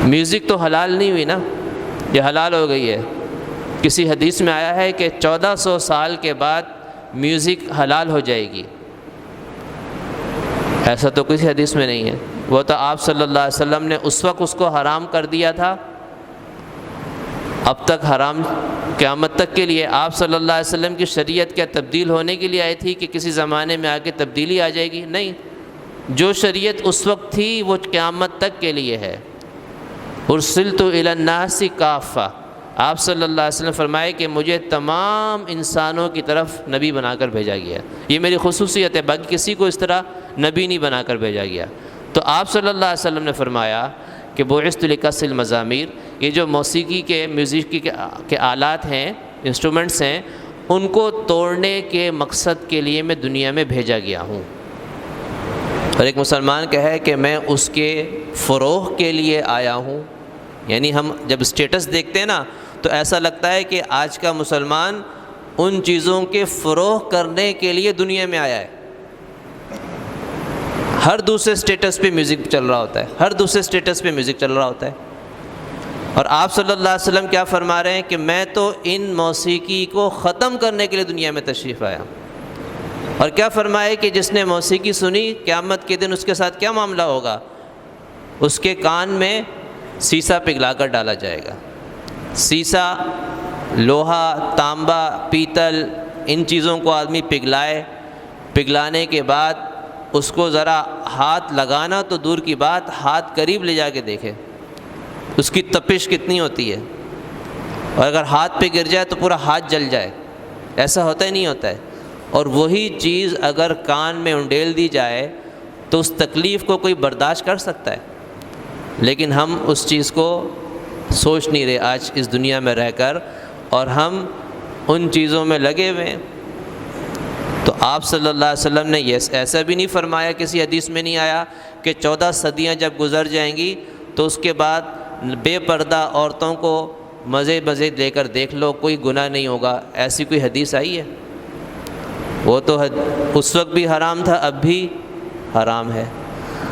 Music تو حلال نہیں ہوئی نا، یہ حلال ہو گئی ہے۔ کسی حدیث میں آیا ہے کہ 1400 سال کے بعد میوزک حلال ہو جائے گی، ایسا تو کسی حدیث میں نہیں ہے۔ وہ تو آپ صلی اللہ علیہ وسلم نے اس وقت اس کو حرام کر دیا تھا، اب تک حرام قیامت تک کے لیے۔ آپ صلی اللہ علیہ وسلم کی شریعت کیا تبدیل ہونے کے لیے آئی تھی کہ کسی زمانے میں آگے تبدیلی آ جائے گی؟ نہیں، جو شریعت اس وقت تھی وہ قیامت تک کے لیے ہے۔ ارسلت الی الناس کافہ، آپ صلی اللہ علیہ وسلم فرمائے کہ مجھے تمام انسانوں کی طرف نبی بنا کر بھیجا گیا، یہ میری خصوصیت ہے، باقی کسی کو اس طرح نبی نہیں بنا کر بھیجا گیا۔ تو آپ صلی اللہ علیہ وسلم نے فرمایا کہ بعثت لکسر المزامیر، یہ جو موسیقی کے میوزک کے آلات ہیں، انسٹرومنٹس ہیں، ان کو توڑنے کے مقصد کے لیے میں دنیا میں بھیجا گیا ہوں۔ اور ایک مسلمان کہے کہ میں اس کے فروغ کے لیے آیا ہوں، یعنی ہم جب اسٹیٹس دیکھتے ہیں نا تو ایسا لگتا ہے کہ آج کا مسلمان ان چیزوں کے فروغ کرنے کے لیے دنیا میں آیا ہے۔ ہر دوسرے اسٹیٹس پہ میوزک چل رہا ہوتا ہے، ہر دوسرے اسٹیٹس پہ میوزک چل رہا ہوتا ہے، اور آپ صلی اللہ علیہ وسلم کیا فرما رہے ہیں کہ میں تو ان موسیقی کو ختم کرنے کے لیے دنیا میں تشریف آیا۔ اور کیا فرمائے کہ جس نے موسیقی سنی قیامت کے دن اس کے ساتھ کیا معاملہ ہوگا؟ اس کے کان میں سیسا پگھلا کر ڈالا جائے گا۔ سیسا، لوہا، تانبا، پیتل، ان چیزوں کو آدمی پگھلانے کے بعد اس کو ذرا ہاتھ لگانا تو دور کی بات، ہاتھ قریب لے جا کے دیکھے اس کی تپش کتنی ہوتی ہے، اور اگر ہاتھ پہ گر جائے تو پورا ہاتھ جل جائے، ایسا ہوتا ہی نہیں ہوتا ہے۔ اور وہی چیز اگر کان میں انڈیل دی جائے تو اس تکلیف کو کوئی برداشت کر سکتا ہے، لیکن ہم اس چیز کو سوچ نہیں رہے آج اس دنیا میں رہ کر، اور ہم ان چیزوں میں لگے ہوئے ہیں۔ تو آپ صلی اللہ علیہ وسلم نے یہ ایسا بھی نہیں فرمایا، کسی حدیث میں نہیں آیا کہ 14 صدیاں جب گزر جائیں گی تو اس کے بعد بے پردہ عورتوں کو مزے لے کر دیکھ لو، کوئی گناہ نہیں ہوگا، ایسی کوئی حدیث آئی ہے؟ وہ تو اس وقت بھی حرام تھا، اب بھی حرام ہے۔